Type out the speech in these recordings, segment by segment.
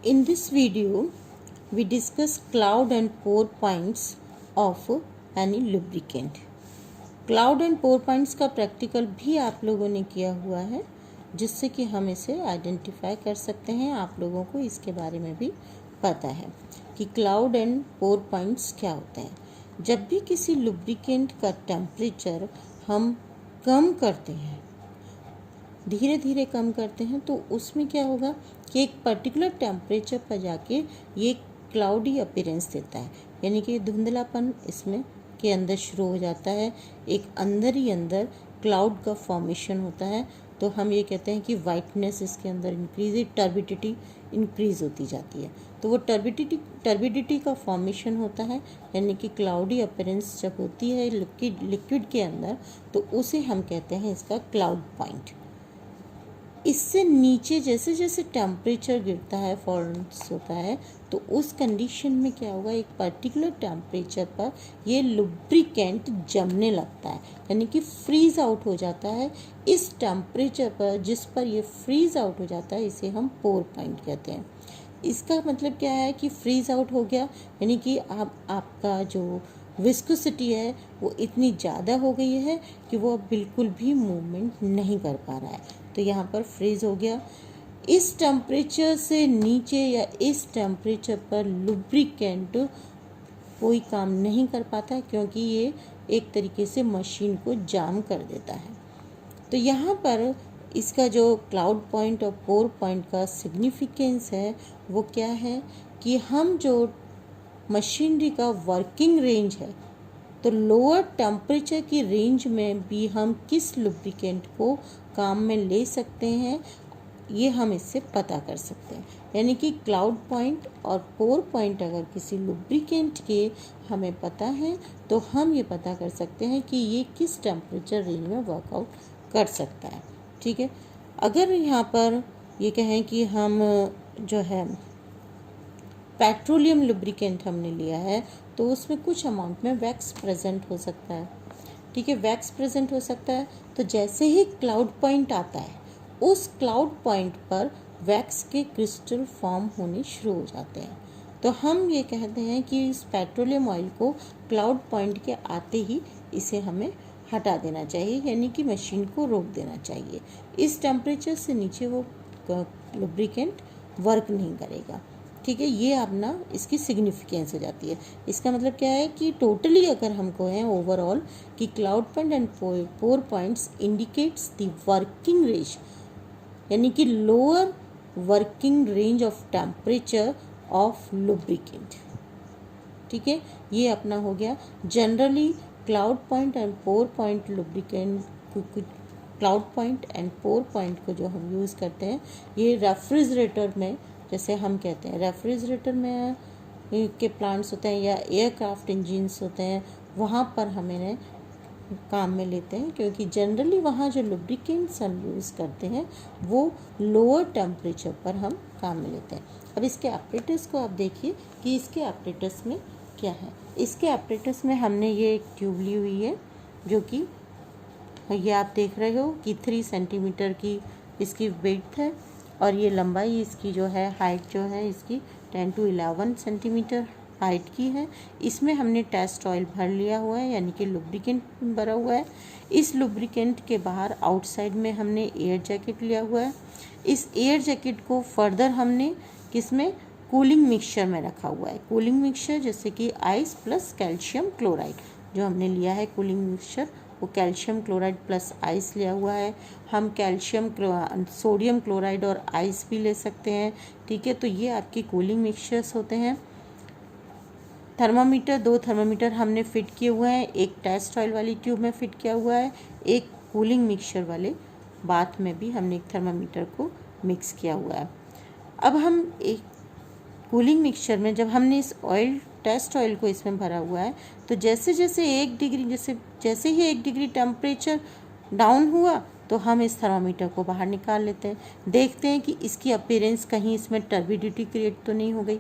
In this video, we discuss cloud and pour points of any lubricant. Cloud and pour points का practical भी आप लोगों ने किया हुआ है, जिससे कि हम इसे आइडेंटिफाई कर सकते हैं। आप लोगों को इसके बारे में भी पता है कि क्लाउड एंड पोर पॉइंट्स क्या होते हैं। जब भी किसी लुब्रिकेंट का टेम्परेचर हम कम करते हैं, धीरे धीरे कम करते हैं, तो उसमें क्या होगा कि एक पर्टिकुलर टेम्परेचर पर जाके ये क्लाउडी अपीयरेंस देता है, यानी कि धुंधलापन इसमें के अंदर शुरू हो जाता है। एक अंदर ही अंदर क्लाउड का फॉर्मेशन होता है, तो हम ये कहते हैं कि वाइटनेस इसके अंदर इंक्रीज, टर्बिडिटी इंक्रीज होती जाती है। तो वो टर्बिडिटी का फॉर्मेशन होता है, यानी कि क्लाउडी अपीयरेंस जब होती है लिक्विड के अंदर, तो उसे हम कहते हैं इसका क्लाउड पॉइंट। इससे नीचे जैसे जैसे टेम्परेचर गिरता है, फॉल्स होता है, तो उस कंडीशन में क्या होगा, एक पर्टिकुलर टेम्परेचर पर ये लुब्रिकेंट जमने लगता है, यानी कि फ्रीज आउट हो जाता है। इस टेम्परेचर पर जिस पर ये फ्रीज आउट हो जाता है, इसे हम पोर पॉइंट कहते हैं। इसका मतलब क्या है कि फ्रीज आउट हो गया, यानी कि आपका जो विस्कोसिटी है वो इतनी ज़्यादा हो गई है कि वो अब बिल्कुल भी मूवमेंट नहीं कर पा रहा है, तो यहाँ पर फ्रीज हो गया। इस टेम्परेचर से नीचे या इस टेम्परेचर पर लुब्रिकेंट कोई काम नहीं कर पाता, क्योंकि ये एक तरीके से मशीन को जाम कर देता है। तो यहाँ पर इसका जो क्लाउड पॉइंट और पोर पॉइंट का सिग्निफिकेंस है वो क्या है कि हम जो मशीनरी का वर्किंग रेंज है, तो लोअर टेम्परेचर की रेंज में भी हम किस लुब्रिकेंट को काम में ले सकते हैं, ये हम इससे पता कर सकते हैं। यानी कि क्लाउड पॉइंट और पोर पॉइंट अगर किसी लुब्रिकेंट के हमें पता है, तो हम ये पता कर सकते हैं कि ये किस टेम्परेचर रेंज में वर्कआउट कर सकता है। ठीक है, अगर यहाँ पर ये कहें कि हम जो है पेट्रोलियम लुब्रिकेंट हमने लिया है, तो उसमें कुछ अमाउंट में वैक्स प्रेजेंट हो सकता है। ठीक है, वैक्स प्रेजेंट हो सकता है, तो जैसे ही क्लाउड पॉइंट आता है, उस क्लाउड पॉइंट पर वैक्स के क्रिस्टल फॉर्म होने शुरू हो जाते हैं। तो हम ये कहते हैं कि इस पेट्रोलियम ऑयल को क्लाउड पॉइंट के आते ही इसे हमें हटा देना चाहिए, यानी कि मशीन को रोक देना चाहिए। इस टेम्परेचर से नीचे वो लुब्रिकेंट वर्क नहीं करेगा। ठीक है, ये अपना इसकी सिग्निफिकेंस हो जाती है। इसका मतलब क्या है कि टोटली अगर हमको है ओवरऑल कि cloud point and pour points indicates the working range, यानी कि lower working range of temperature of lubricant. ठीक है, ये अपना हो गया। Generally cloud point and pour point lubricant, cloud point and pour point को जो हम यूज़ करते हैं, ये रेफ्रिजरेटर में, जैसे हम कहते हैं रेफ्रिजरेटर में के प्लांट्स होते हैं या एयरक्राफ्ट इंजिन्स होते हैं, वहाँ पर हमें काम में लेते हैं, क्योंकि जनरली वहाँ जो लुब्रिकेंट्स हम यूज़ करते हैं वो लोअर टेम्परेचर पर हम काम में लेते हैं। अब इसके ऑपरेटर्स को आप देखिए कि इसके ऑपरेटर्स में क्या है। इसके ऑपरेटर्स में हमने ये एक ट्यूब ली हुई है, जो कि ये आप देख रहे हो कि 3 सेंटीमीटर की इसकी विड्थ है, और ये लंबाई इसकी जो है, हाइट जो है इसकी 10 to 11 सेंटीमीटर हाइट की है। इसमें हमने टेस्ट ऑयल भर लिया हुआ है, यानी कि लुब्रिकेंट भरा हुआ है। इस लुब्रिकेंट के बाहर आउटसाइड में हमने एयर जैकेट लिया हुआ है। इस एयर जैकेट को फर्दर हमने किसमें, कूलिंग मिक्सचर में रखा हुआ है। कूलिंग मिक्सचर जैसे कि आइस प्लस कैल्शियम क्लोराइड जो हमने लिया है, कूलिंग मिक्सचर वो कैल्शियम क्लोराइड प्लस आइस लिया हुआ है। हम सोडियम क्लोराइड और आइस भी ले सकते हैं। ठीक है, तो ये आपकी कूलिंग मिक्सचर्स होते हैं। थर्मामीटर, 2 थर्मामीटर हमने फिट किए हुए हैं, एक टेस्ट ऑयल वाली ट्यूब में फिट किया हुआ है, एक कूलिंग मिक्सचर वाले बाथ में भी हमने एक थर्मामीटर को मिक्स किया हुआ है। अब हम एक कूलिंग मिक्सचर में जब हमने इस टेस्ट ऑयल को इसमें भरा हुआ है, तो जैसे जैसे 1 डिग्री जैसे ही 1 डिग्री टेम्परेचर डाउन हुआ, तो हम इस थर्मामीटर को बाहर निकाल लेते हैं, देखते हैं कि इसकी अपीयरेंस कहीं इसमें टर्बिडिटी क्रिएट तो नहीं हो गई।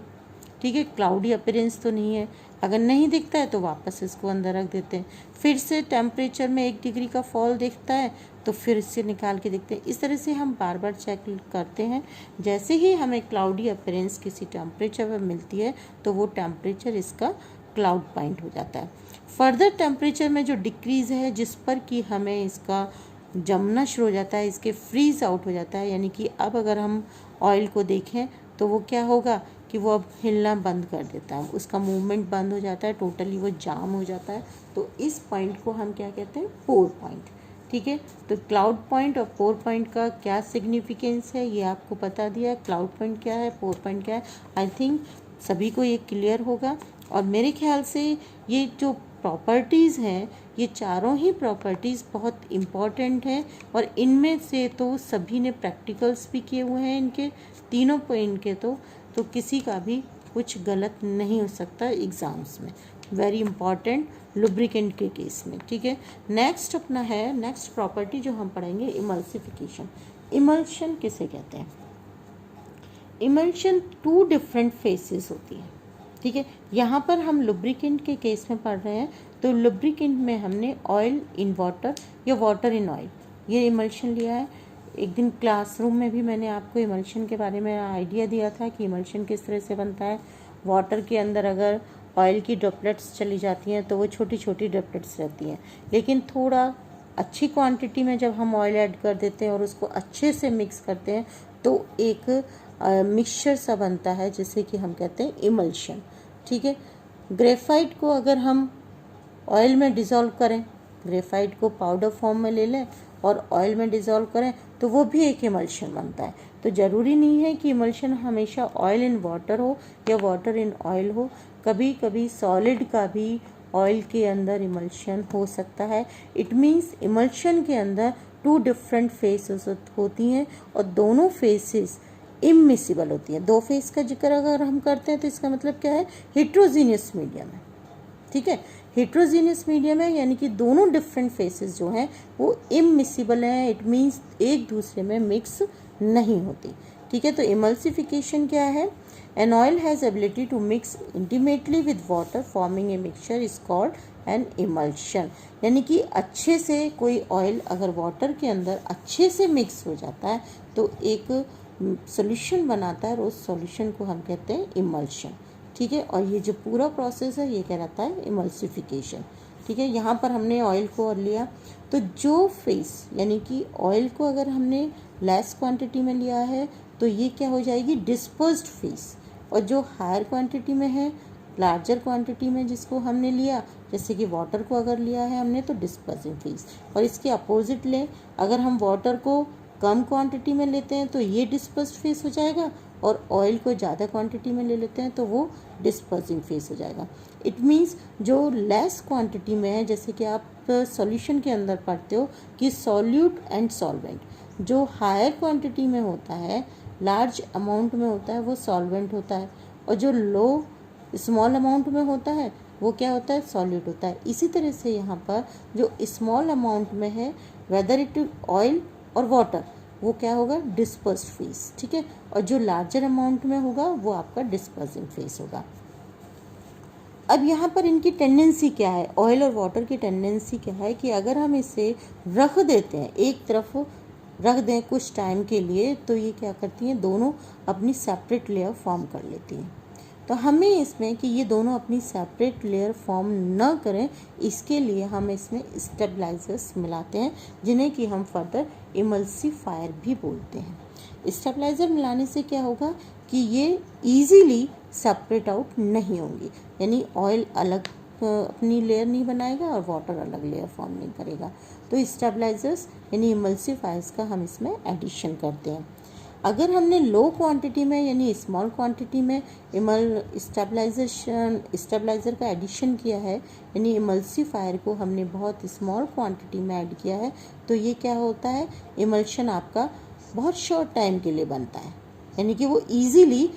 ठीक है, क्लाउडी अपीयरेंस तो नहीं है। अगर नहीं दिखता है तो वापस इसको अंदर रख देते हैं। फिर से टेम्परेचर में 1 डिग्री का फॉल दिखता है तो फिर इससे निकाल के देखते हैं। इस तरह से हम बार बार चेक करते हैं। जैसे ही हमें क्लाउडी अपीयरेंस किसी टेम्परेचर पर मिलती है तो वो टेम्परेचर इसका क्लाउड पॉइंट हो जाता है। फर्दर टेम्परेचर में जो डिक्रीज़ है जिस पर कि हमें इसका जमना शुरू हो जाता है, इसके फ्रीज आउट हो जाता है, यानी कि अब अगर हम ऑयल को देखें तो वो क्या होगा कि वो अब हिलना बंद कर देता है, उसका मूवमेंट बंद हो जाता है, टोटली वो जाम हो जाता है। तो इस पॉइंट को हम क्या कहते हैं, पोर पॉइंट। ठीक है, तो क्लाउड पॉइंट और पोर पॉइंट का क्या सिग्निफिकेंस है ये आपको बता दिया। क्लाउड पॉइंट क्या है, पोर पॉइंट क्या है, आई थिंक सभी को ये क्लियर होगा। और मेरे ख्याल से ये जो प्रॉपर्टीज़ हैं ये चारों ही प्रॉपर्टीज़ बहुत इम्पॉर्टेंट हैं और इनमें से तो सभी ने प्रैक्टिकल्स भी किए हुए हैं इनके तीनों पॉइंट के। तो किसी का भी कुछ गलत नहीं हो सकता एग्ज़ाम्स में। वेरी इंपॉर्टेंट लुब्रिकेंट के केस में। ठीक है, नेक्स्ट अपना है, नेक्स्ट प्रॉपर्टी जो हम पढ़ेंगे इमल्सिफिकेशन। इमल्शन किसे कहते हैं? इमल्शन 2 डिफरेंट फेसेस होती है। ठीक है, यहाँ पर हम लुब्रिकेंट के केस में पढ़ रहे हैं तो लुब्रिकेंट में हमने ऑयल इन वाटर या वाटर इन ऑयल ये इमल्शन लिया है। एक दिन क्लासरूम में भी मैंने आपको इमल्शन के बारे में आइडिया दिया था कि इमल्शन किस तरह से बनता है। वाटर के अंदर अगर ऑयल की ड्रॉपलेट्स चली जाती हैं तो वो छोटी छोटी ड्रॉपलेट्स रहती हैं, लेकिन थोड़ा अच्छी क्वांटिटी में जब हम ऑयल ऐड कर देते हैं और उसको अच्छे से मिक्स करते हैं तो एक मिक्सचर सा बनता है जिसे कि हम कहते हैं इमल्शन। ठीक है, ग्रेफाइट को अगर हम ऑयल में डिज़ोल्व करें, ग्रेफाइट को पाउडर फॉर्म में ले लें और ऑयल में डिज़ोल्व करें तो वो भी एक इमल्शन बनता है। तो ज़रूरी नहीं है कि इमल्शन हमेशा ऑयल इन वाटर हो या वाटर इन ऑयल हो, कभी कभी सॉलिड का भी ऑयल के अंदर इमल्शन हो सकता है। इट मीन्स इमल्शन के अंदर 2 डिफरेंट फेसेस होती हैं और दोनों फेसेस इममिसिबल होती हैं। 2 फेस का जिक्र अगर हम करते हैं तो इसका मतलब क्या है, हेट्रोजीनियस मीडियम है। ठीक है, हेट्रोजीनियस मीडियम है यानी कि दोनों डिफरेंट फेसेस जो हैं वो इममिसिबल हैं। इट मीन्स एक दूसरे में मिक्स नहीं होती। ठीक है, तो इमल्सिफिकेशन क्या है? An oil has ability to mix intimately with water forming a mixture is called an emulsion. यानी कि अच्छे से कोई ऑयल अगर वाटर के अंदर अच्छे से मिक्स हो जाता है तो एक सॉल्यूशन बनाता है और उस सॉल्यूशन को हम कहते हैं इमल्शन। ठीक है, और ये जो पूरा प्रोसेस है ये कहलाता है इमल्सिफिकेशन। ठीक है, यहाँ पर हमने ऑयल को और लिया तो जो फेस यानी कि ऑयल को अगर हमने लेस क्वांटिटी में लिया है तो ये क्या हो जाएगी, डिस्पर्स्ड फेस। और जो हायर क्वांटिटी में है, लार्जर क्वांटिटी में जिसको हमने लिया, जैसे कि वाटर को अगर लिया है हमने तो डिस्पर्सिंग फेस। और इसके अपोजिट लें, अगर हम वाटर को कम क्वांटिटी में लेते हैं तो ये डिस्पर्स्ड फेस हो जाएगा और ऑयल को ज़्यादा क्वांटिटी में ले लेते हैं तो वो डिस्पर्सिंग फेस हो जाएगा। इट मीन्स जो लेस क्वांटिटी में है, जैसे कि आप सॉल्यूशन के अंदर पढ़ते हो कि सॉल्यूट एंड सॉल्वेंट, जो हायर क्वांटिटी में होता है, लार्ज अमाउंट में होता है वो सॉल्वेंट होता है, और जो लो स्मॉल अमाउंट में होता है वो क्या होता है, सॉल्यूट होता है। इसी तरह से यहाँ पर जो स्मॉल अमाउंट में है, वेदर इट ऑयल और वाटर, वो क्या होगा, डिस्पर्स्ड फेस। ठीक है, और जो लार्जर अमाउंट में होगा वो आपका डिस्पर्सिंग फेस होगा। अब यहाँ पर इनकी टेंडेंसी क्या है, ऑयल और वाटर की टेंडेंसी क्या है कि अगर हम इसे रख देते हैं, एक तरफ रख दें कुछ टाइम के लिए, तो ये क्या करती हैं, दोनों अपनी सेपरेट लेयर फॉर्म कर लेती हैं। तो हमें इसमें कि ये दोनों अपनी सेपरेट लेयर फॉर्म न करें, इसके लिए हम इसमें स्टेबलाइजर्स मिलाते हैं जिन्हें कि हम फर्दर इमल्सिफायर भी बोलते हैं। स्टेबलाइज़र मिलाने से क्या होगा कि ये इजीली सेपरेट आउट नहीं होंगी, यानी ऑयल अलग अपनी लेयर नहीं बनाएगा और वाटर अलग लेयर फॉर्म नहीं करेगा। तो स्टेबलाइजर्स यानी इमल्सिफायर्स का हम इसमें एडिशन करते हैं। अगर हमने लो क्वांटिटी में यानी स्मॉल क्वांटिटी में स्टेबलाइज़र का एडिशन किया है, यानी इमल्सिफायर को हमने बहुत स्मॉल क्वांटिटी में ऐड किया है, तो ये क्या होता है, इमल्शन आपका बहुत शॉर्ट टाइम के लिए बनता है, यानी कि वो इजीली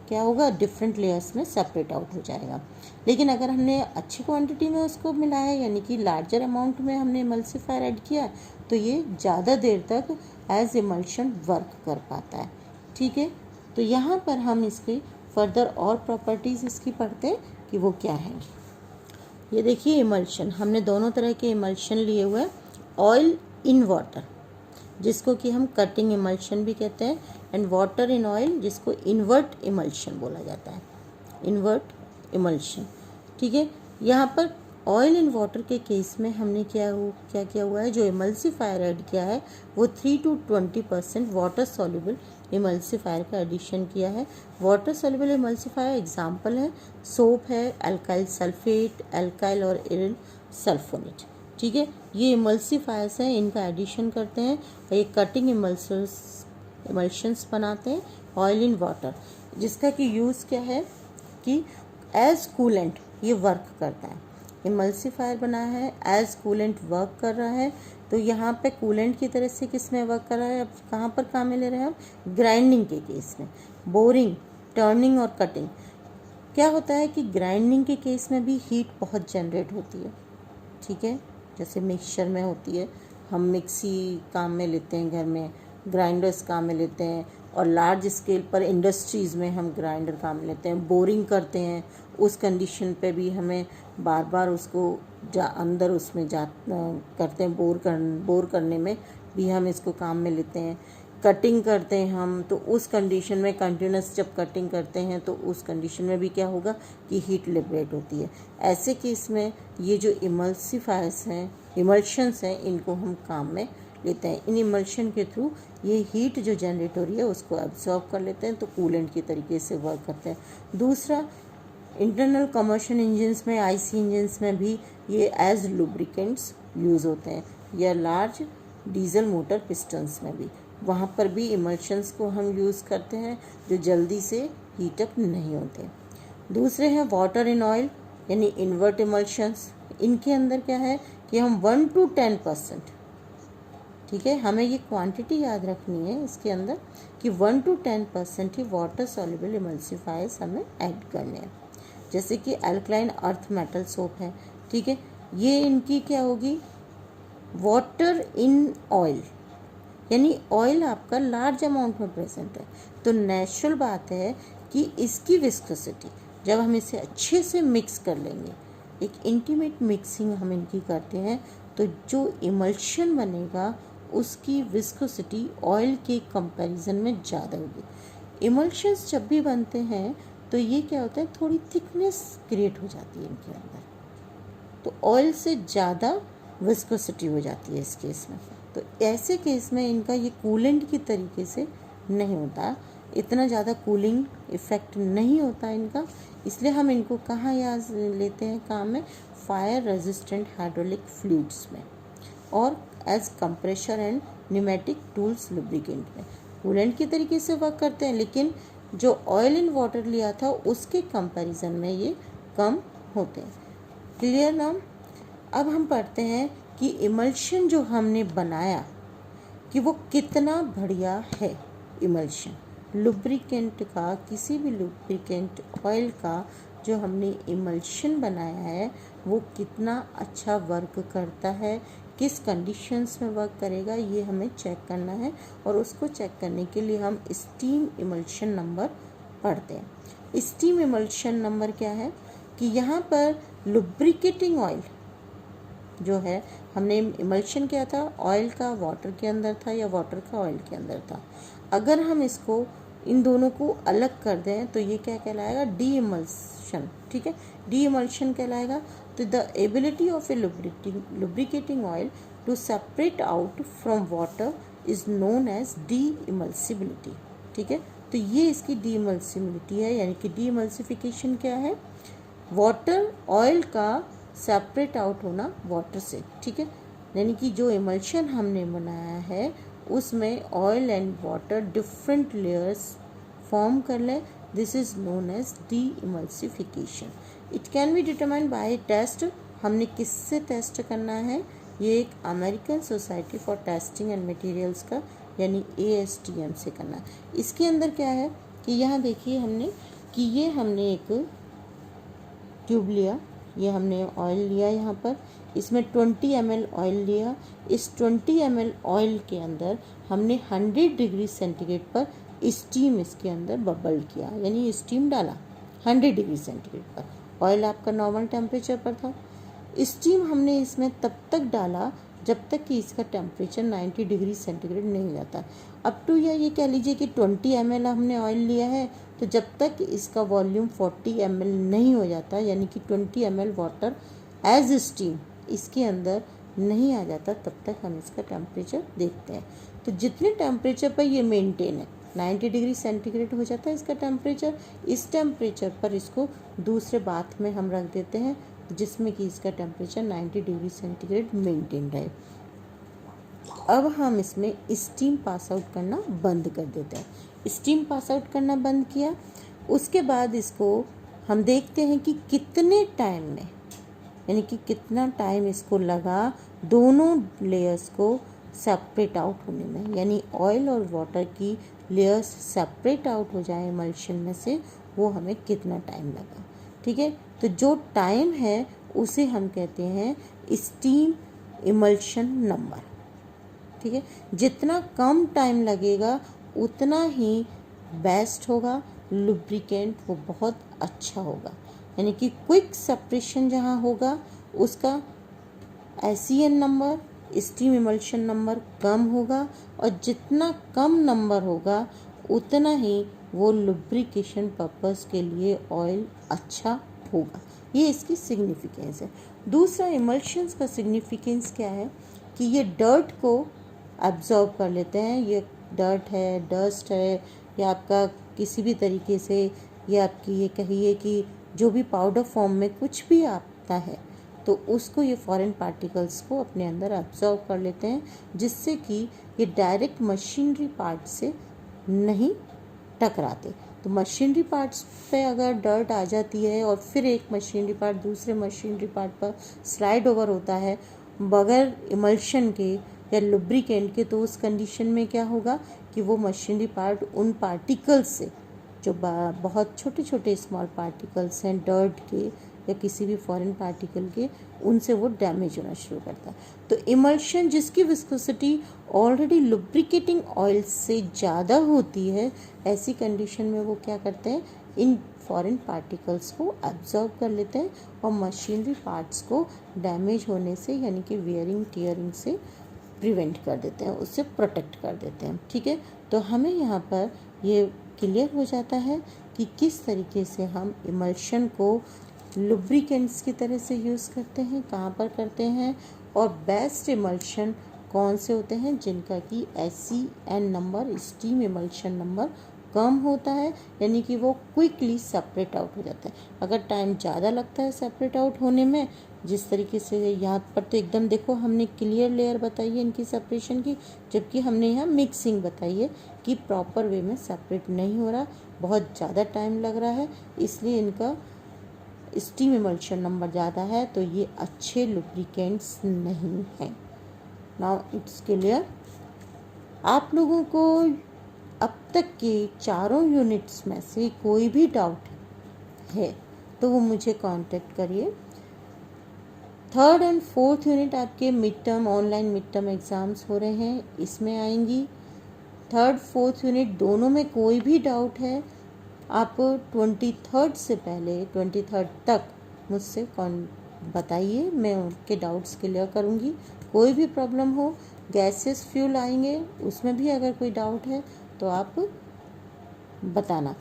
क्या होगा, डिफरेंट लेयर्स में सेपरेट आउट हो जाएगा। लेकिन अगर हमने अच्छी क्वांटिटी में उसको मिलाया है, यानी कि लार्जर अमाउंट में हमने इमल्सिफायर ऐड किया, तो ये ज़्यादा देर तक एज इमल्शन वर्क कर पाता है। ठीक है, तो यहाँ पर हम इसके फर्दर और प्रॉपर्टीज़ इसकी पढ़ते हैं कि वो क्या है। ये देखिए इमल्शन, हमने दोनों तरह के इमल्शन लिए हुए हैं। ऑयल इन वाटर जिसको कि हम कटिंग इमल्शन भी कहते हैं, एंड वाटर इन ऑयल जिसको इन्वर्ट इमल्शन बोला जाता है, इन्वर्ट इमल्शन। ठीक है, यहाँ पर ऑयल इन वाटर के केस में हमने क्या किया हुआ है, जो इमल्सिफायर ऐड किया है वो 3 to 20% वाटर सॉल्युबल इमल्सिफायर का एडिशन किया है। वाटर सॉल्युबल इमल्सिफायर एग्जांपल है सोप है, एल्काइल सल्फेट, एल्काइल और इरिल सल्फोनेट। ठीक है, ये इमल्सिफायर्स हैं, इनका एडिशन करते हैं और ये कटिंग इमल्शंस बनाते हैं ऑयल इन वाटर, जिसका कि यूज़ क्या है कि एज कूलेंट ये वर्क करता है। इमल्सिफायर बना है, एज कूलेंट वर्क कर रहा है। तो यहाँ पे कूलेंट की तरह से किस में वर्क कर रहा है, अब कहाँ पर काम में ले रहे हैं हम, ग्राइंडिंग के केस में, बोरिंग, टर्निंग और कटिंग। क्या होता है कि ग्राइंडिंग के केस में भी हीट बहुत जनरेट होती है। ठीक है, जैसे मिक्सचर में होती है, हम मिक्सी काम में लेते हैं, घर में ग्राइंडर्स काम में लेते हैं, और लार्ज स्केल पर इंडस्ट्रीज़ में हम ग्राइंडर काम में लेते हैं। बोरिंग करते हैं, उस कंडीशन पे भी हमें बार बार उसको अंदर उसमें करते हैं, बोर करने में भी हम इसको काम में लेते हैं। कटिंग करते हैं हम, तो उस कंडीशन में कंटिन्यूस जब कटिंग करते हैं तो उस कंडीशन में भी क्या होगा कि हीट लिबरेट होती है। ऐसे केस में ये जो इमल्सिफायर्स हैं, इमल्शंस हैं, इनको हम काम में लेते हैं। इन इमल्शन के थ्रू ये हीट जो जनरेट हो रही है उसको एब्जॉर्ब कर लेते हैं, तो कूलेंट की तरीके से वर्क करते हैं। दूसरा, इंटरनल कम्बशन इंजन्स में, आईसी इंजन्स में भी ये एज लुब्रिकेंट्स यूज़ होते हैं, या लार्ज डीजल मोटर पिस्टन्स में भी, वहाँ पर भी इमल्शंस को हम यूज़ करते हैं जो जल्दी से हीटअप नहीं होते। दूसरे हैं वाटर इन ऑयल यानी इन्वर्ट इमल्शंस। इनके अंदर क्या है कि हम 1 to 10%, ठीक है, हमें ये क्वांटिटी याद रखनी है इसके अंदर कि 1 to 10% he water soluble emulsifiers हमें ऐड करने हैं। जैसे कि अल्कलाइन अर्थ मेटल सोप है, ठीक है, ये इनकी क्या होगी, वाटर इन ऑयल यानी ऑयल आपका लार्ज अमाउंट में प्रेजेंट है, तो नेचुरल बात है कि इसकी विस्कोसिटी जब हम इसे अच्छे से मिक्स कर लेंगे, एक इंटीमेट मिक्सिंग हम इनकी करते हैं, तो जो इमल्शन बनेगा उसकी विस्कोसिटी ऑयल के कंपैरिजन में ज़्यादा होगी। इमल्शंस जब भी बनते हैं तो ये क्या होता है, थोड़ी थिकनेस क्रिएट हो जाती है इनके अंदर, तो ऑयल से ज़्यादा विस्कोसिटी हो जाती है इस केस में। तो ऐसे केस में इनका ये कूलेंट की तरीके से नहीं होता, इतना ज़्यादा कूलिंग इफ़ेक्ट नहीं होता इनका, इसलिए हम इनको कहाँ याद लेते हैं काम में, फायर रेजिस्टेंट हाइड्रोलिक फ्लूइड्स में और as compressor and pneumatic tools lubricant में। कूलेंट की तरीके से वर्क करते हैं, लेकिन जो ऑयल इन वाटर लिया था उसके कंपैरिजन में ये कम होते हैं। क्लियर ना? अब हम पढ़ते हैं कि इमल्शन जो हमने बनाया कि वो कितना बढ़िया है। इमल्शन लुब्रिकेंट का, किसी भी लुब्रिकेंट ऑयल का जो हमने इमल्शन बनाया है वो कितना अच्छा वर्क करता है, किस कंडीशंस में वर्क करेगा, ये हमें चेक करना है। और उसको चेक करने के लिए हम स्टीम इमल्शन नंबर पढ़ते हैं। स्टीम इमल्शन नंबर क्या है कि यहाँ पर लुब्रिकेटिंग ऑयल जो है, हमने इमल्शन किया था ऑयल का वाटर के अंदर था या वाटर का ऑयल के अंदर था, अगर हम इसको इन दोनों को अलग कर दें तो ये क्या कहलाएगा, डी इमल्शन। ठीक है, डी इमल्शन कहलाएगा। तो the ability of a lubricating oil to separate out from water is known as demulsibility. ठीक है, तो ये इसकी डी इमल्सिबिलिटी है, यानी कि डी इमल्सिफिकेशन क्या है, वाटर ऑयल का सेपरेट आउट होना वाटर से। ठीक है, यानी कि जो इमल्शन हमने बनाया है उसमें oil and water different layers form कर ले, this is known as demulsification. It can be determined by test. हमने किससे टेस्ट करना है, ये एक American society for testing and materials का यानी ASTM से करना है। इसके अंदर क्या है कि यहाँ देखिए हमने कि ये हमने एक ट्यूब लिया, ये हमने ऑयल लिया, यहाँ पर इसमें 20 ml ऑयल लिया। इस 20 ml ऑयल के अंदर हमने 100 डिग्री सेंटीग्रेड पर स्टीम इसके अंदर बबल किया, यानी स्टीम डाला 100 डिग्री सेंटीग्रेड पर। ऑयल आपका नॉर्मल टेम्परेचर पर था। स्टीम हमने इसमें तब तक डाला जब तक कि इसका टेम्परेचर 90 डिग्री सेंटीग्रेड नहीं हो जाता। अप टू या ये कह लीजिए कि 20 ml हमने ऑयल लिया है, तो जब तक इसका वॉल्यूम 40 ml नहीं हो जाता, यानी कि 20 ml वाटर एज स्टीम इसके अंदर नहीं आ जाता, तब तक हम इसका टेम्परेचर देखते हैं। तो जितने टेम्परेचर पर ये मेंटेन है, 90 डिग्री सेंटीग्रेड हो जाता है इसका टेम्परेचर, इस टेम्परेचर पर इसको दूसरे बाथ में हम रख देते हैं, जिसमें कि इसका टेम्परेचर 90 डिग्री सेंटीग्रेड मेंटेन रहे। अब हम इसमें स्टीम पास आउट करना बंद कर देते हैं। स्टीम पास आउट करना बंद किया, उसके बाद इसको हम देखते हैं कि कितने टाइम में, यानी कि कितना टाइम इसको लगा दोनों लेयर्स को सेपरेट आउट होने में, यानी ऑयल और वाटर की लेयर्स सेपरेट आउट हो जाए इमल्शन में से, वो हमें कितना टाइम लगा। ठीक है, तो जो टाइम है उसे हम कहते हैं स्टीम इमल्शन नंबर। ठीक है, जितना कम टाइम लगेगा उतना ही बेस्ट होगा, लुब्रिकेंट वो बहुत अच्छा होगा। यानी कि क्विक सेपरेशन जहाँ होगा उसका SEN number, steam emulsion number कम होगा, और जितना कम नंबर होगा उतना ही वो लुब्रिकेशन पर्पस के लिए ऑयल अच्छा होगा। ये इसकी सिग्निफिकेंस है। दूसरा, इमल्शंस का सिग्निफिकेंस क्या है कि ये डर्ट को एब्जॉर्ब कर लेते हैं। ये डर्ट है, डस्ट है, या आपका किसी भी तरीके से, ये आपकी ये कहिए कि जो भी पाउडर फॉर्म में कुछ भी आता है, तो उसको ये फॉरेन पार्टिकल्स को अपने अंदर एब्जॉर्ब कर लेते हैं, जिससे कि ये डायरेक्ट मशीनरी पार्ट से नहीं टकराते। तो मशीनरी पार्ट्स पे अगर डर्ट आ जाती है और फिर एक मशीनरी पार्ट दूसरे मशीनरी पार्ट पर स्लाइड ओवर होता है बगैर इमल्शन के या लुब्रिकेंट के, तो उस कंडीशन में क्या होगा कि वो मशीनरी पार्ट उन पार्टिकल्स से, जो बहुत छोटे छोटे स्मॉल पार्टिकल्स हैं डर्ट के या किसी भी फॉरेन पार्टिकल के, उनसे वो डैमेज होना शुरू करता है। तो इमल्शन जिसकी विस्कोसिटी ऑलरेडी लुब्रिकेटिंग ऑयल से ज़्यादा होती है, ऐसी कंडीशन में वो क्या करते हैं, इन फॉरेन पार्टिकल्स को एब्जॉर्ब कर लेते हैं और मशीनरी पार्ट्स को डैमेज होने से, यानी कि वियरिंग टीयरिंग से प्रिवेंट कर देते हैं, उससे प्रोटेक्ट कर देते हैं। ठीक है, तो हमें यहाँ पर ये क्लियर हो जाता है कि किस तरीके से हम इमल्शन को लुब्रिकेंट्स की तरह से यूज़ करते हैं, कहाँ पर करते हैं, और बेस्ट इमल्शन कौन से होते हैं जिनका कि SEN number, steam emulsion number कम होता है, यानी कि वो क्विकली सेपरेट आउट हो जाता है। अगर टाइम ज़्यादा लगता है सेपरेट आउट होने में, जिस तरीके से यहाँ पर तो एकदम देखो हमने क्लियर लेयर बताई है इनकी सेपरेशन की, जबकि हमने यहाँ मिक्सिंग बताई है कि प्रॉपर वे में सेपरेट नहीं हो रहा, बहुत ज़्यादा टाइम लग रहा है, इसलिए इनका स्टीम इमल्शन नंबर ज़्यादा है, तो ये अच्छे लुब्रिकेंट्स नहीं हैं। Now it's clear. आप लोगों को अब तक के चारों यूनिट्स में से कोई भी डाउट है तो वो मुझे कांटेक्ट करिए। 3rd and 4th यूनिट आपके mid term, online mid term exams हो रहे हैं, इसमें आएंगी। 3rd 4th यूनिट दोनों में कोई भी डाउट है, आप 23rd से पहले 23rd तक मुझसे बताइए, मैं उनके डाउट्स क्लियर करूँगी। कोई भी प्रॉब्लम हो, गैसेस फ्यूल आएंगे, उसमें भी अगर कोई डाउट है तो आप बताना।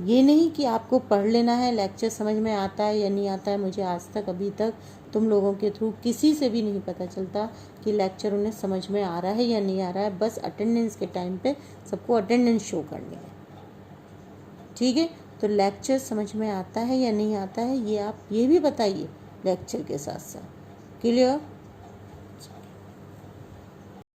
ये नहीं कि आपको पढ़ लेना है, लेक्चर समझ में आता है या नहीं आता है। मुझे आज तक अभी तक तुम लोगों के थ्रू किसी से भी नहीं पता चलता कि लेक्चर उन्हें समझ में आ रहा है या नहीं आ रहा है। बस अटेंडेंस के टाइम पे सबको अटेंडेंस शो करनी है। ठीक है, तो लेक्चर समझ में आता है या नहीं आता है, ये आप ये भी बताइए लेक्चर के साथ साथ। क्लियर?